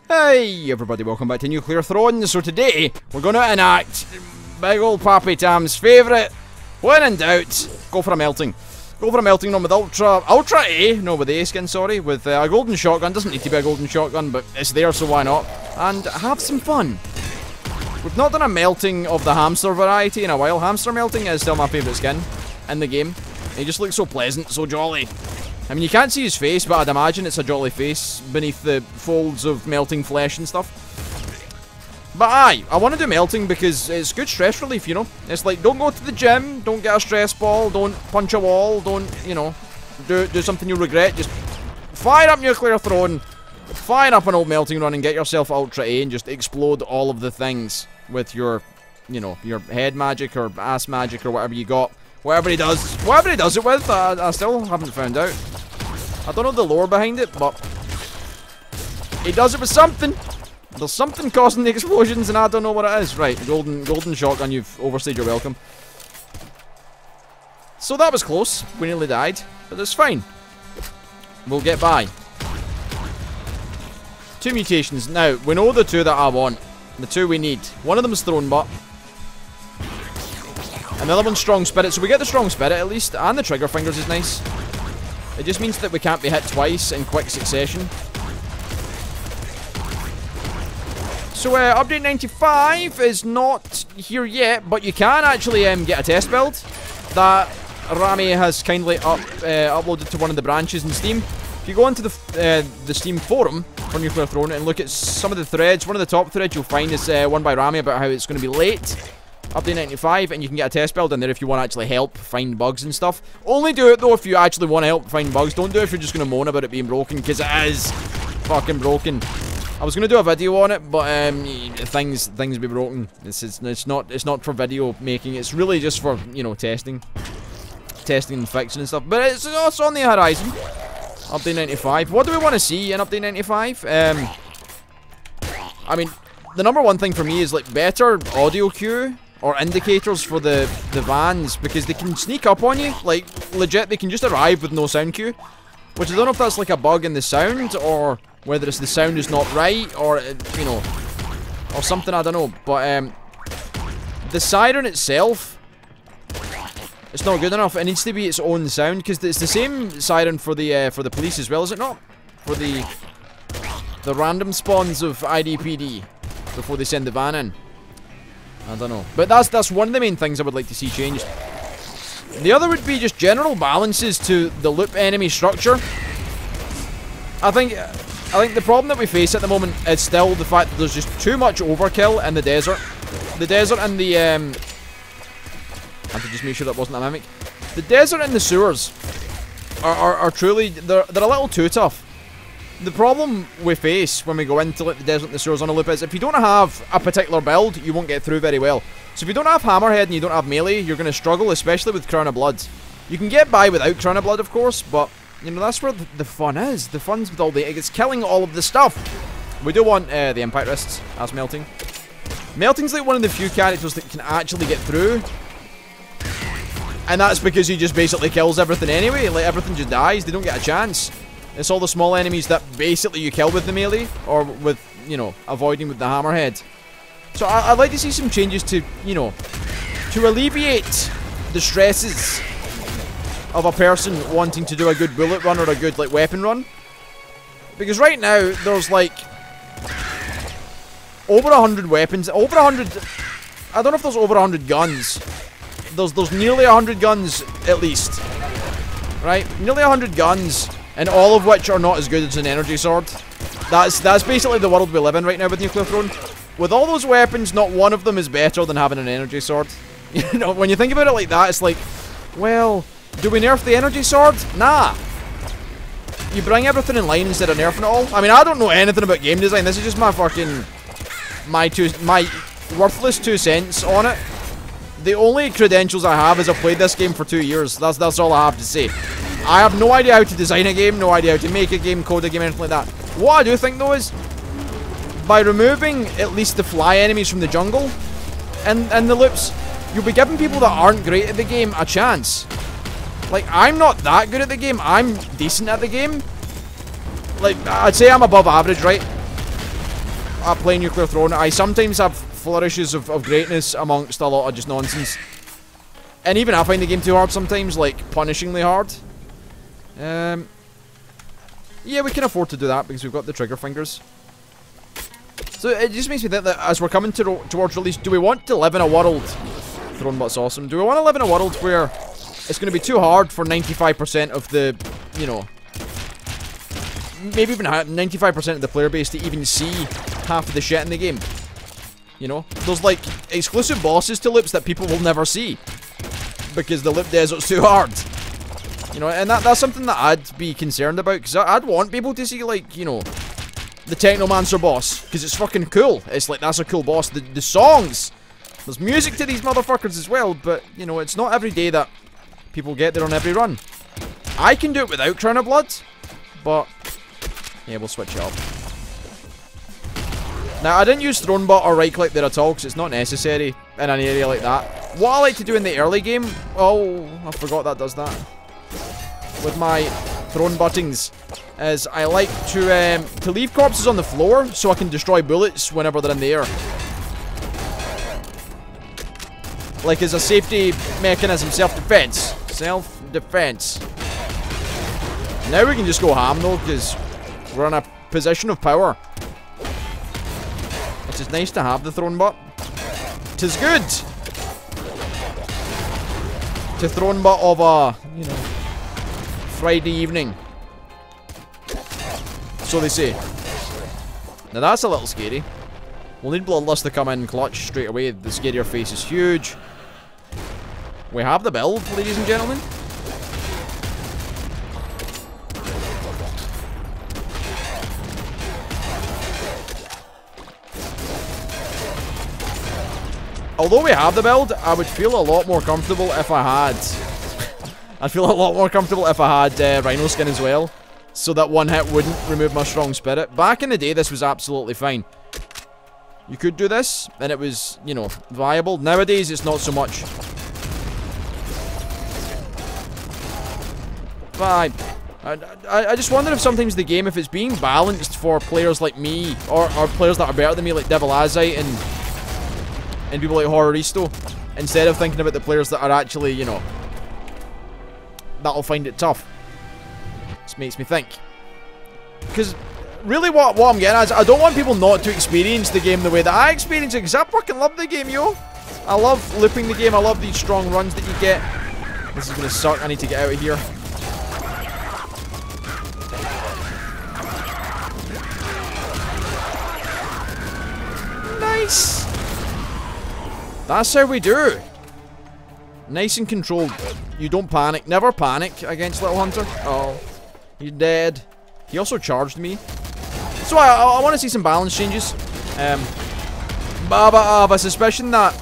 Hey everybody, welcome back to Nuclear Throne. So today, we're going to enact big old Pappy Tam's favourite. When in doubt, go for a melting. Go for a melting run with Ultra A, no with A skin, sorry, with a golden shotgun. Doesn't need to be a golden shotgun, but it's there, so why not? And have some fun. We've not done a melting of the hamster variety in a while. Hamster melting is still my favourite skin in the game. He just looks so pleasant, so jolly. I mean, you can't see his face, but I'd imagine it's a jolly face beneath the folds of melting flesh and stuff. But aye, I want to do melting because it's good stress relief, you know? It's like, don't go to the gym, don't get a stress ball, don't punch a wall, don't, you know, do something you'll regret. Just fire up Nuclear Throne, fire up an old melting run and get yourself Ultra A and just explode all of the things with your, you know, your head magic or ass magic or whatever you got. Whatever he does it with, I still haven't found out. I don't know the lore behind it, but he does it with something. There's something causing the explosions, and I don't know what it is. Right, golden shotgun. You've overstayed your welcome. So that was close. We nearly died, but it's fine. We'll get by. 2 mutations. Now we know the 2 that I want. The 2 we need. One of them is Throne Butt. Another one's Strong Spirit, so we get the Strong Spirit at least, and the Trigger Fingers is nice. It just means that we can't be hit twice in quick succession. So update 95 is not here yet, but you can actually get a test build that Rami has kindly uploaded to one of the branches in Steam. If you go onto the Steam forum for Nuclear Throne and look at some of the threads, one of the top threads you'll find is one by Rami about how it's going to be late. Update 95, and you can get a test build in there if you want to actually help find bugs and stuff. Only do it though if you actually want to help find bugs. Don't do it if you're just going to moan about it being broken, because it is fucking broken. I was going to do a video on it, but things be broken. It's not for video making. It's really just for, you know, testing and fixing and stuff. But it's on the horizon. Update 95. What do we want to see in Update 95? I mean, the number one thing for me is like better audio cue or indicators for the vans, because they can sneak up on you. Like, legit, they can just arrive with no sound cue. Which I don't know if that's like a bug in the sound, or whether it's the sound is not right, or, you know, or something, I don't know. But, the siren itself, it's not good enough. It needs to be its own sound, because it's the same siren for the police as well, is it not? For the random spawns of IDPD before they send the van in. I don't know. But that's one of the main things I would like to see changed. The other would be just general balances to the loop enemy structure. I think the problem that we face at the moment is still the fact that there's just too much overkill in the desert. The desert and the I have to just make sure that wasn't a mimic. The desert and the sewers are truly, they're a little too tough. The problem we face when we go into like the desert and the sewers on a loop is if you don't have a particular build, you won't get through very well. So if you don't have Hammerhead and you don't have melee, you're going to struggle, especially with Crown of Blood. You can get by without Crown of Blood, of course, but, you know, that's where the fun is. The fun's with all the... It's killing all of the stuff. We do want the Impact Wrists as melting. Melting's like one of the few characters that can actually get through. And that's because he just basically kills everything anyway. Like, everything just dies. They don't get a chance. It's all the small enemies that basically you kill with the melee, or with, you know, avoiding with the Hammerhead. So I'd like to see some changes to, you know, to alleviate the stresses of a person wanting to do a good bullet run or a good, like, weapon run. Because right now, there's, like, over 100 weapons, over 100, I don't know if there's over 100 guns. There's nearly 100 guns, at least. Right? Nearly 100 guns, and all of which are not as good as an energy sword. That's basically the world we live in right now with Nuclear Throne. With all those weapons, not one of them is better than having an energy sword. You know, when you think about it like that, it's like, well, do we nerf the energy sword? Nah. You bring everything in line instead of nerfing it all. I mean, I don't know anything about game design. This is just my fucking, my worthless 2 cents on it. The only credentials I have is I've played this game for 2 years. That's all I have to say. I have no idea how to design a game, no idea how to make a game, code a game, anything like that. What I do think though is, by removing at least the fly enemies from the jungle and the loops, you'll be giving people that aren't great at the game a chance. Like, I'm not that good at the game, I'm decent at the game. Like, I'd say I'm above average, right? playing Nuclear Throne, I sometimes have flourishes of greatness amongst a lot of just nonsense. And even I find the game too hard sometimes, like punishingly hard. Yeah, we can afford to do that because we've got the trigger fingers. So it just makes me think that as we're coming towards release, do we want to live in a world... Thronebot's awesome. Do we want to live in a world where it's going to be too hard for 95% of the, you know... Maybe even 95% of the player base to even see half of the shit in the game? You know? There's like exclusive bosses to loops that people will never see. Because the loop desert's too hard. You know, and that's something that I'd be concerned about. Because I'd want people to see, like, you know... the Technomancer boss, because it's fucking cool. It's like, that's a cool boss. The songs, there's music to these motherfuckers as well, but, you know, it's not every day that people get there on every run. I can do it without Crown of Blood, but, yeah, we'll switch it up. Now, I didn't use Thronebot or right-click there at all, because it's not necessary in an area like that. What I like to do in the early game, oh, I forgot that does that, with my Throne buttons, is I like to leave corpses on the floor so I can destroy bullets whenever they're in the air. Like as a safety mechanism, self-defense. Self-defense. Now we can just go ham though, because we're in a position of power. Which is nice to have the Throne bot. 'Tis good to Throne bot of a, you know, Friday evening. So they say. Now that's a little scary. We'll need Bloodlust to come in clutch straight away. The scarier face is huge. We have the build, ladies and gentlemen. Although we have the build, I would feel a lot more comfortable if I had... I'd feel a lot more comfortable if I had Rhino skin as well. So that one hit wouldn't remove my strong spirit. Back in the day, this was absolutely fine. You could do this, and it was, you know, viable. Nowadays, it's not so much. But I just wonder if sometimes the game, if it's being balanced for players like me, or players that are better than me, like Devil Azite and people like Horroristo, instead of thinking about the players that are actually, you know, that'll find it tough. This makes me think. Because really what I'm getting at is I don't want people not to experience the game the way that I experience it, because I fucking love the game, yo. I love looping the game. I love these strong runs that you get. This is going to suck. I need to get out of here. Nice. That's how we do. Nice and controlled. You don't panic. Never panic against Little Hunter. Oh. He's dead. He also charged me. So I want to see some balance changes. But I have a suspicion that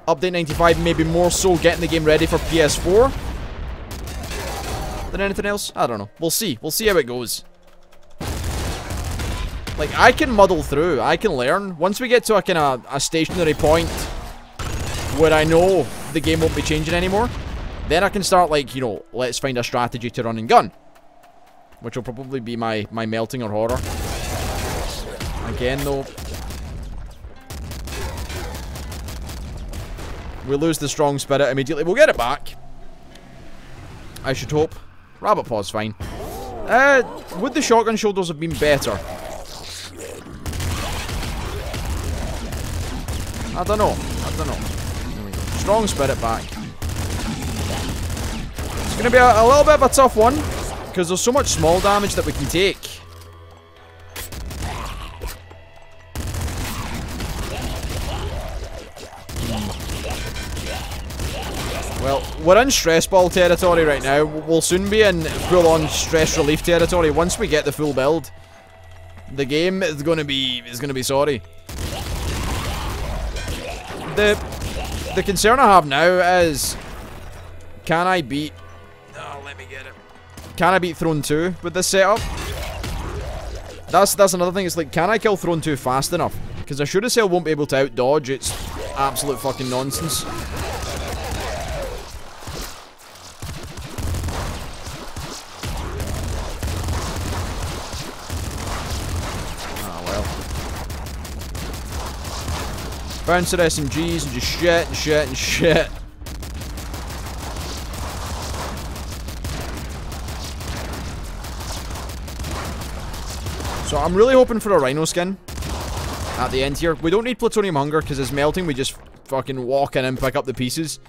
Update 95 may be more so getting the game ready for PS4 than anything else. I don't know. We'll see. We'll see how it goes. Like, I can muddle through. I can learn. Once we get to a kind of a stationary point where I know the game won't be changing anymore, then I can start, like, you know, let's find a strategy to run and gun. Which will probably be my melting or horror. Again, though. We lose the strong spirit immediately. We'll get it back. I should hope. Rabbit Paw's fine. Would the shotgun shoulders have been better? I don't know. I don't know. There we go. Strong spirit back. It's going to be a little bit of a tough one, because there's so much small damage that we can take. Well, we're in stress ball territory right now. We'll soon be in full-on stress relief territory once we get the full build. The game is going to be sorry. The concern I have now is, can I beat... Oh, let me get it. Can I beat Throne 2 with this setup? That's another thing. It's like, can I kill Throne 2 fast enough? Because I sure as hell won't be able to out-dodge. It's absolute fucking nonsense. Bouncer SMGs and just shit and shit and shit. So I'm really hoping for a rhino skin at the end here. We don't need plutonium hunger because it's melting. We just fucking walk in and pick up the pieces.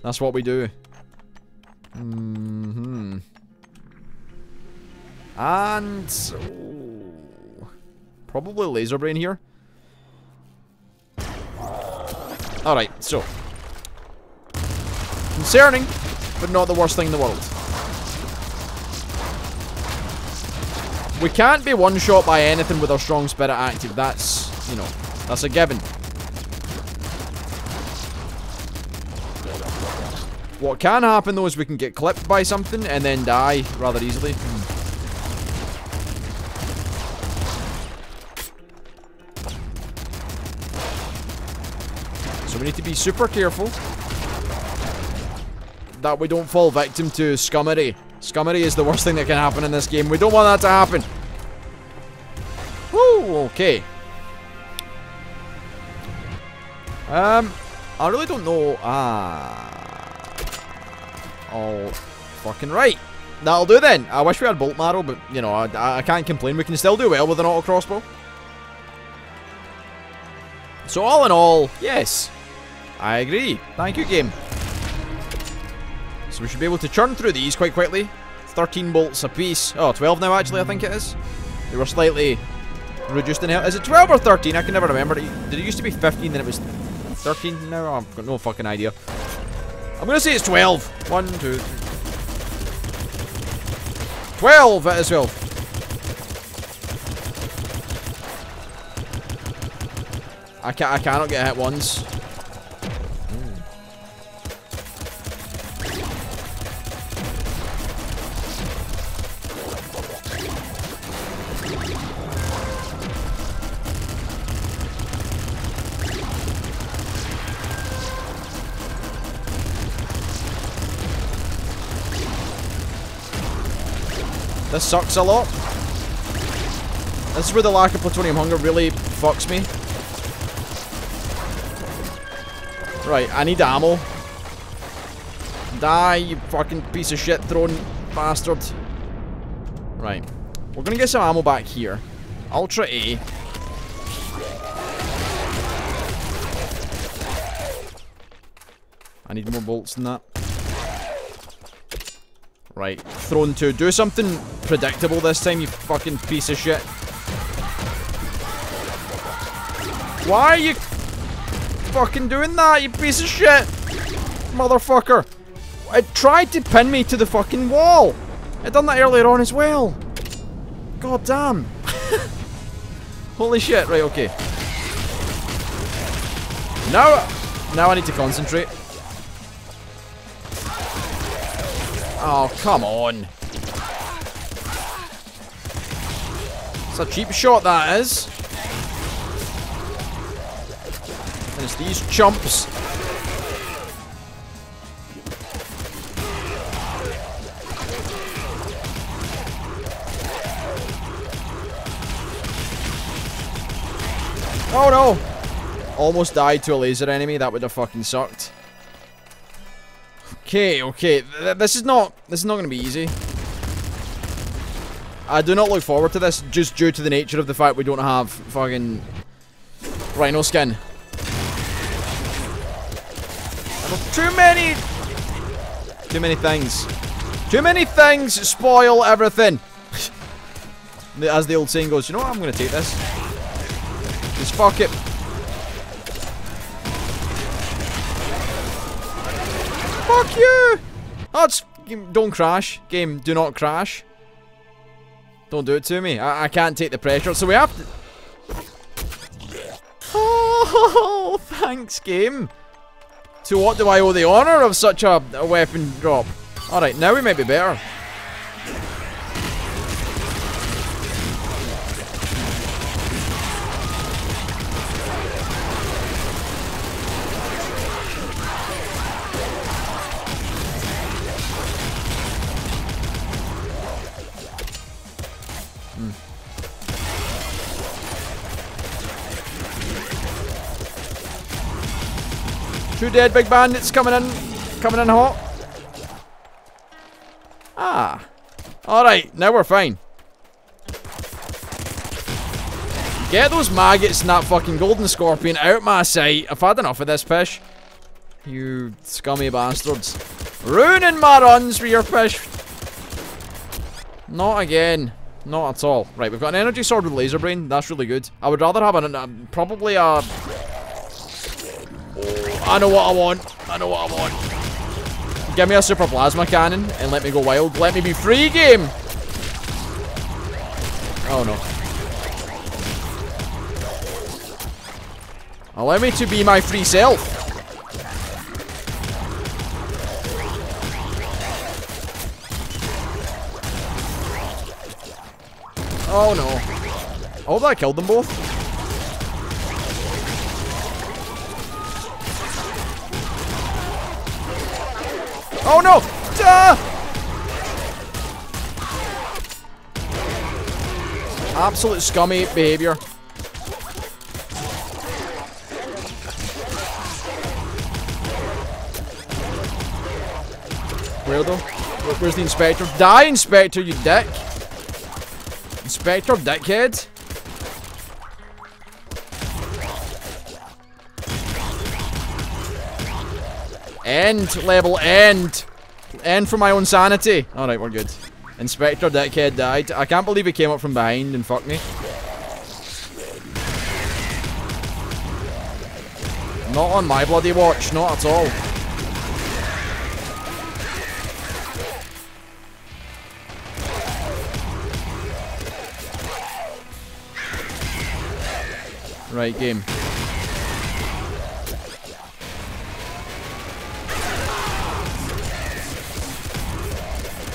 That's what we do. And probably laser brain here. Alright, so concerning, but not the worst thing in the world. We can't be one-shot by anything with our strong spirit active. That's, you know, that's a given. What can happen, though, is we can get clipped by something and then die rather easily. So we need to be super careful that we don't fall victim to scummery. Scummery is the worst thing that can happen in this game. We don't want that to happen. Woo, okay. I really don't know. Oh, fucking right. That'll do then. I wish we had bolt marrow, but, you know, I can't complain. We can still do well with an auto crossbow. So all in all, yes. I agree. Thank you, game. So we should be able to churn through these quite quickly. 13 bolts apiece. Oh, 12 now, actually, I think it is. They were slightly reduced in health. Is it 12 or 13? I can never remember. Did it used to be 15, then it was 13? No, I've got no fucking idea. I'm gonna say it's 12. 1, 2, 3. 12 it is, 12. I cannot get hit once. This sucks a lot. This is where the lack of plutonium hunger really fucks me. Right, I need ammo. Die, you fucking piece of shit thrown bastard. Right. We're gonna get some ammo back here. Ultra A. I need more bolts than that. Right, thrown 2. Do something predictable this time, you fucking piece of shit. Why are you fucking doing that, you piece of shit? Motherfucker. It tried to pin me to the fucking wall. It done that earlier on as well. God damn. Holy shit, right, okay. Now I need to concentrate. Oh, come on. It's a cheap shot, that is. And it's these chumps. Oh no! Almost died to a laser enemy. That would have fucking sucked. Okay, okay. This is not going to be easy. I do not look forward to this, just due to the nature of the fact we don't have fucking rhino skin. Too many things. Too many things spoil everything. As the old saying goes, you know what? I'm going to take this. Just fuck it. Fuck you! Oh, it's... Don't crash. Game, do not crash. Don't do it to me. I can't take the pressure, so we have to... Oh, thanks, game. To what do I owe the honour of such a weapon drop? Alright, now we might be better. 2 dead big bandits coming in hot. Ah. Alright, now we're fine. Get those maggots and that fucking golden scorpion out my sight. I've had enough of this fish. You scummy bastards. Ruining my runs with your fish. Not again. Not at all. Right, we've got an energy sword with laser brain. That's really good. I would rather have probably a... Oh, I know what I want. I know what I want. Give me a super plasma cannon and let me go wild. Let me be free, game. Oh no. Allow me to be my free self. Oh no. I hope that killed them both. Oh no! Absolute scummy behavior. Where though? Where's the inspector? Die, inspector, you dick! Inspector, dickhead. End, level, end. End for my own sanity. Alright, we're good. Inspector, dickhead died. I can't believe he came up from behind and fucked me. Not on my bloody watch, not at all. Right, game.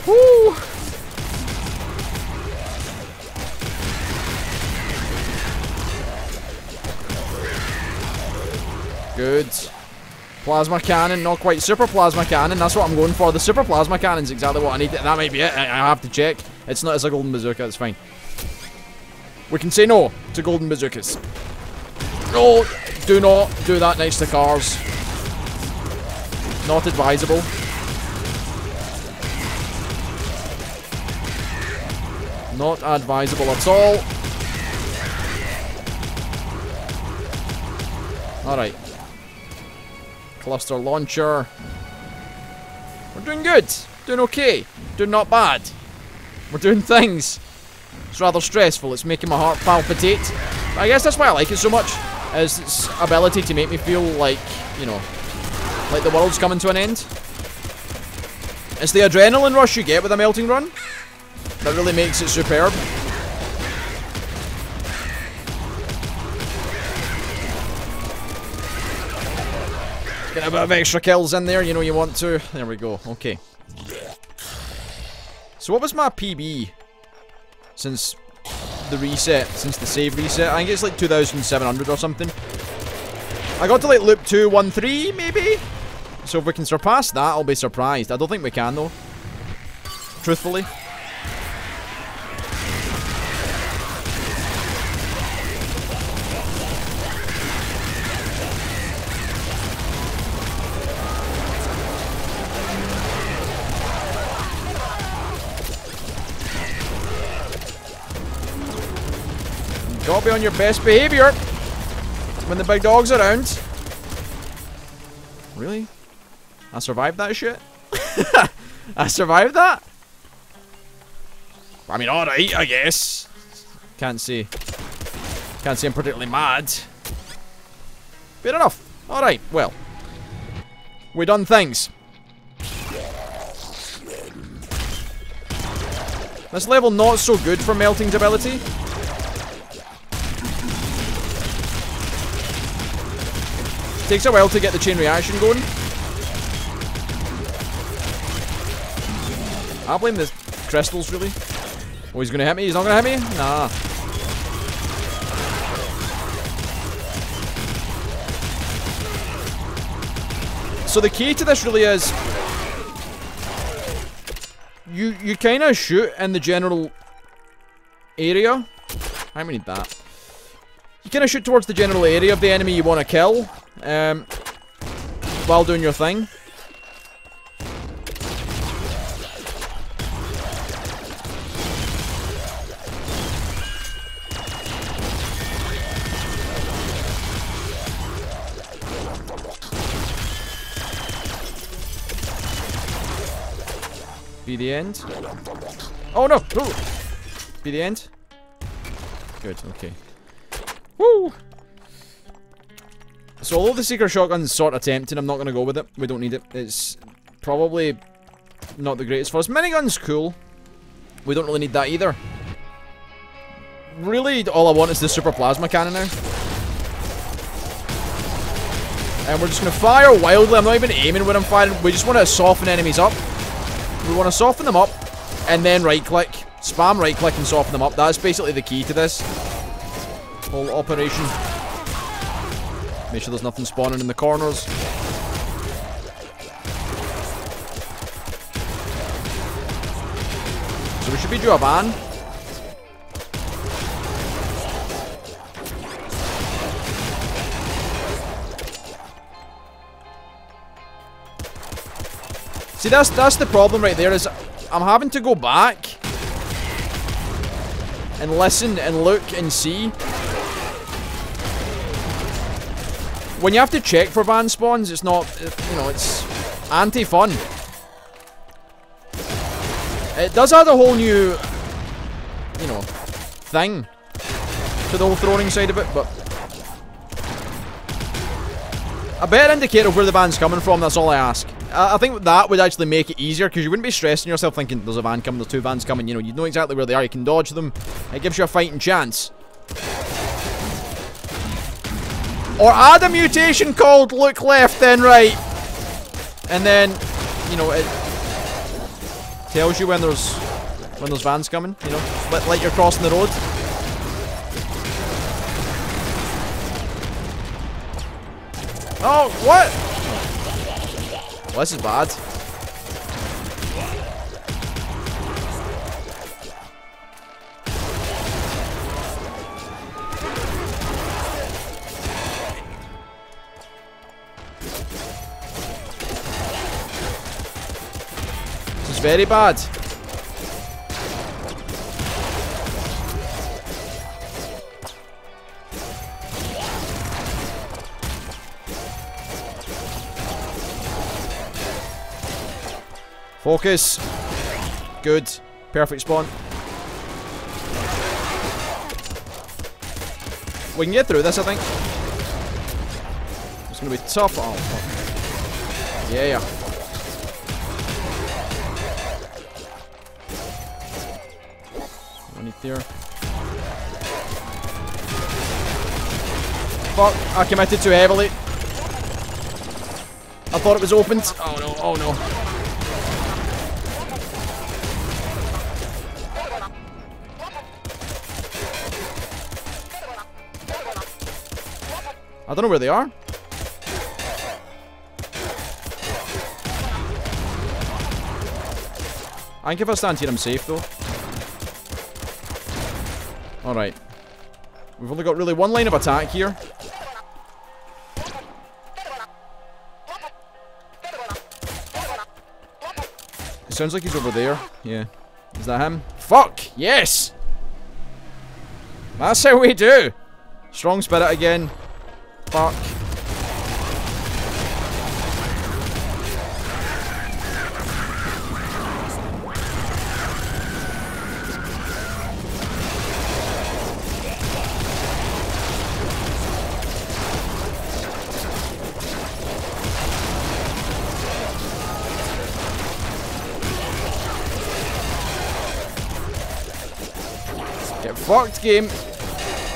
Woo! Good. Plasma cannon, not quite. Super plasma cannon, that's what I'm going for. The super plasma cannon's exactly what I need. That might be it. I have to check. It's not. It's a golden bazooka. It's fine. We can say no to golden bazookas. No, do not do that next to cars. Not advisable. Not advisable at all. Alright. Cluster launcher. We're doing good. Doing okay. Doing not bad. We're doing things. It's rather stressful. It's making my heart palpitate. But I guess that's why I like it so much. Is its ability to make me feel like, you know, like the world's coming to an end. It's the adrenaline rush you get with a melting run that really makes it superb. Get a bit of extra kills in there, you know you want to. There we go, okay. So what was my PB since the reset, since the save reset? I think it's like 2,700 or something. I got to like loop 213 maybe? So if we can surpass that, I'll be surprised. I don't think we can though. Truthfully. Gotta be on your best behavior when the big dog's around. Really? I survived that shit? I survived that? I mean, alright, I guess. Can't say I'm particularly mad. Fair enough. Alright, well. We done things. This level not so good for Melting's ability. Takes a while to get the chain reaction going. I blame the crystals, really. Oh, he's gonna hit me? He's not gonna hit me? Nah. So the key to this really is you kind of shoot in the general area. I might need that. You kind of shoot towards the general area of the enemy you want to kill. while doing your thing. Be the end. Oh no! Ooh. Be the end. Good, okay. Woo! So although the secret shotgun's sort of tempting, I'm not going to go with it. We don't need it. It's probably not the greatest for us. Minigun's cool. We don't really need that either. Really, all I want is the super plasma cannon now. And we're just going to fire wildly. I'm not even aiming when I'm firing. We just want to soften enemies up. We want to soften them up, and then right-click. Spam right-click and soften them up. That's basically the key to this whole operation. Make sure there's nothing spawning in the corners. So we should be due a van. See, that's the problem right there, is I'm having to go back and listen and look and see. When you have to check for van spawns, it's not, you know, it's anti-fun. It does add a whole new, you know, thing to the whole throwing side of it, but a better indicator of where the van's coming from, that's all I ask. I think that would actually make it easier, because you wouldn't be stressing yourself thinking there's a van coming, there's two vans coming, you know, you know exactly where they are, you can dodge them, it gives you a fighting chance. Or add a mutation called look left then right, and then, you know, it tells you when there's vans coming, you know, like you're crossing the road. Oh, what? Well, this is bad. This is very bad. Focus. Good. Perfect spawn. We can get through this, I think. It's gonna be tough. Oh, fuck. Yeah. One there. Fuck. I committed too heavily. I thought it was opened. Oh no, oh no. I don't know where they are. I think if I stand here, I'm safe though. Alright. We've only got really one line of attack here. It sounds like he's over there. Yeah. Is that him? Fuck! Yes! That's how we do! Strong spirit again. Fuck. Get fucked, game.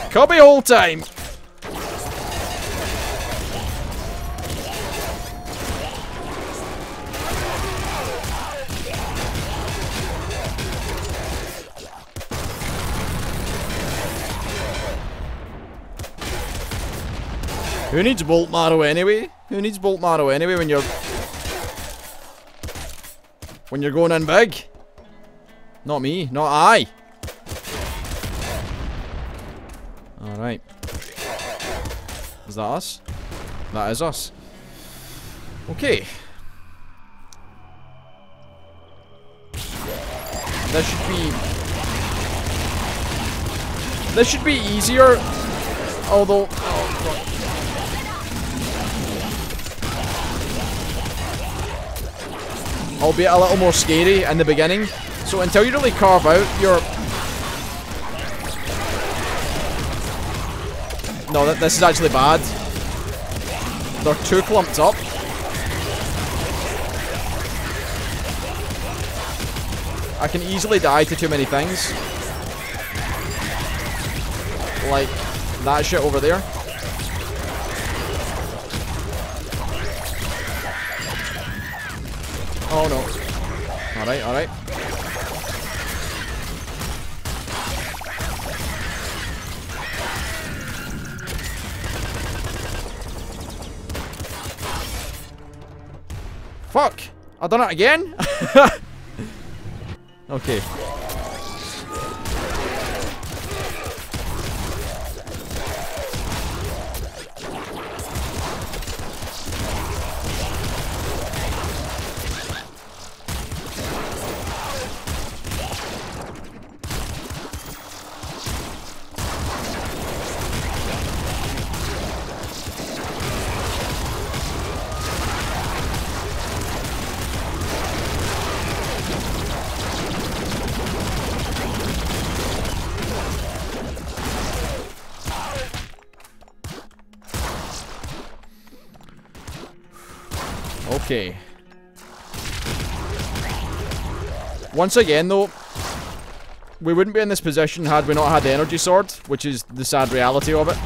Cubby whole time. Who needs bolt marrow anyway? Who needs bolt marrow anyway when you're going in big? Not me, not I. Alright. Is that us? That is us. Okay. This should be easier. Although, oh, albeit a little more scary in the beginning. So until you really carve out your... No, this is actually bad. They're too clumped up. I can easily die to too many things. Like that shit over there. Oh no. Alright, alright. Fuck! I've done it again? Okay. Okay. Once again, though, we wouldn't be in this position had we not had the energy sword, which is the sad reality of it.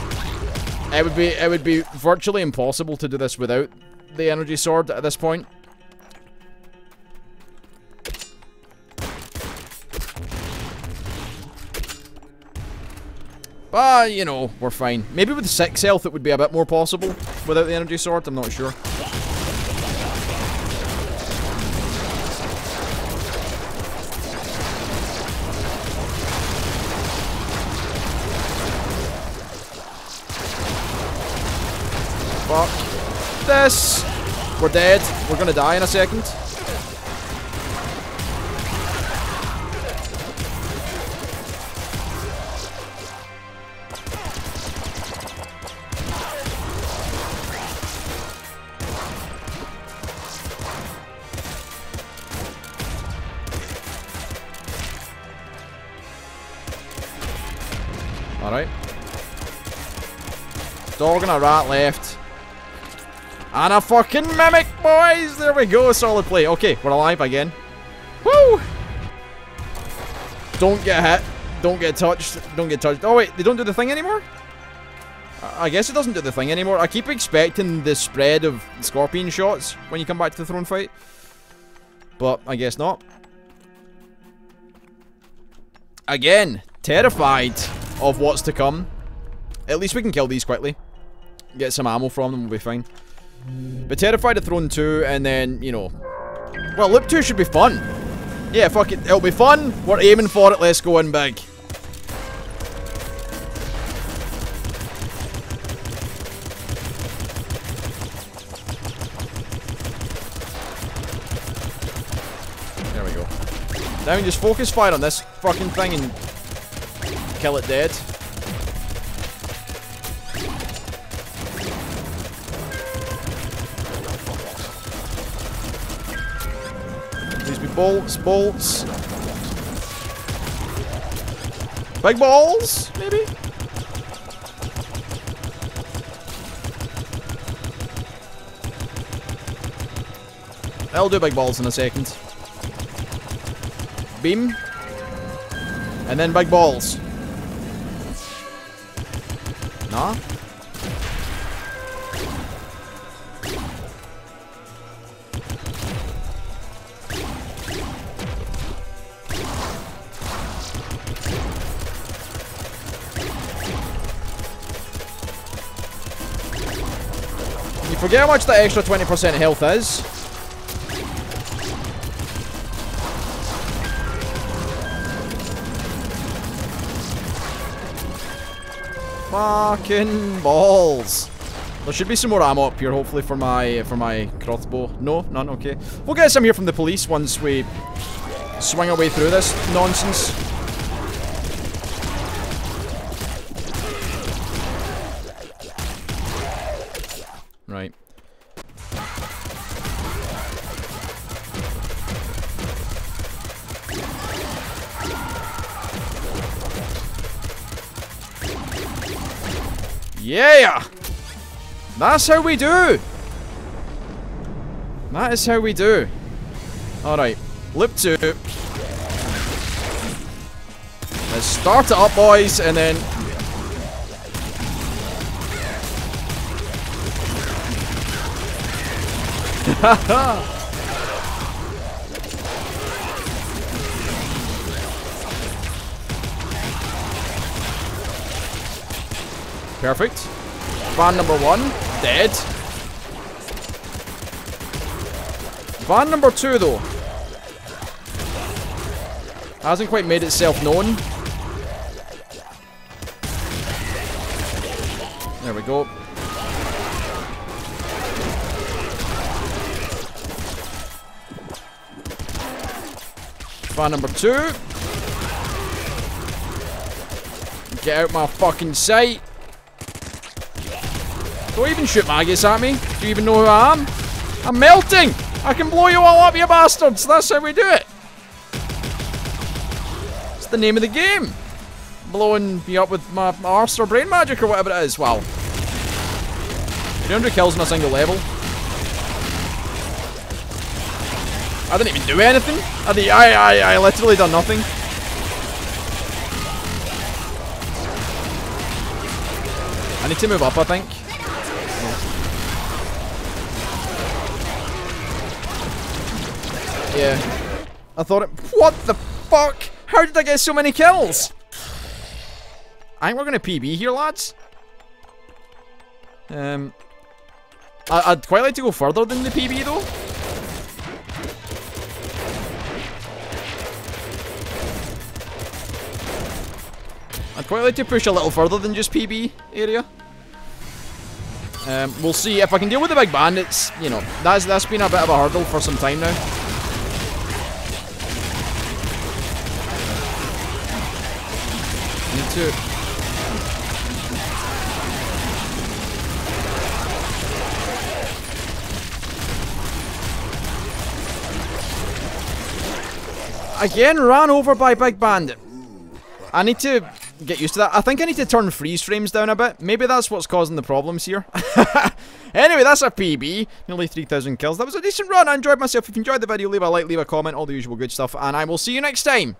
It would be virtually impossible to do this without the energy sword at this point. But, you know, we're fine. Maybe with 6 health it would be a bit more possible without the energy sword, I'm not sure. Fuck this. We're dead. We're gonna die in a second. Alright. Dog and a rat left. And a fucking mimic, boys! There we go, solid play. Okay, we're alive again. Woo! Don't get hit. Don't get touched. Don't get touched. Oh wait, they don't do the thing anymore? I guess it doesn't do the thing anymore. I keep expecting the spread of scorpion shots when you come back to the throne fight. But I guess not. Again, terrified of what's to come. At least we can kill these quickly. Get some ammo from them, we'll be fine. But terrified of Throne 2, and then, you know... Well, Loop 2 should be fun. Yeah, fuck it. It'll be fun. We're aiming for it. Let's go in big. There we go. Now we can just focus fire on this fucking thing and kill it dead. Please be bolts, bolts. Big balls, maybe? I'll do big balls in a second. Beam. And then big balls. Nah? You forget how much that extra 20% health is. Fucking balls. There should be some more ammo up here, hopefully, for my crossbow. No? None? Okay. We'll get some here from the police once we swing our way through this nonsense. Right. Yeah! That's how we do! That is how we do. Alright. Loop 2. Let's start it up, boys, and then... Perfect. Van number 1, dead. Van number 2, though, hasn't quite made itself known. There we go. Van number 2. Get out my fucking sight. Don't even shoot maggots at me. Do you even know who I am? I'm melting! I can blow you all up, you bastards! That's how we do it! It's the name of the game! Blowing me up with my arse or brain magic or whatever it is. Wow. 300 kills in a single level. I didn't even do anything. I literally done nothing. I need to move up, I think. Yeah. I thought it... What the fuck? How did I get so many kills? I think we're gonna PB here, lads. I'd quite like to go further than the PB, though. I'd quite like to push a little further than just PB area. We'll see if I can deal with the big bandits. You know, that's been a bit of a hurdle for some time now. Need to... Again, ran over by big bandit. I need to get used to that. I think I need to turn freeze frames down a bit. Maybe that's what's causing the problems here. Anyway, that's a PB. Nearly 3,000 kills. That was a decent run. I enjoyed myself. If you enjoyed the video, leave a like, leave a comment, all the usual good stuff. And I will see you next time.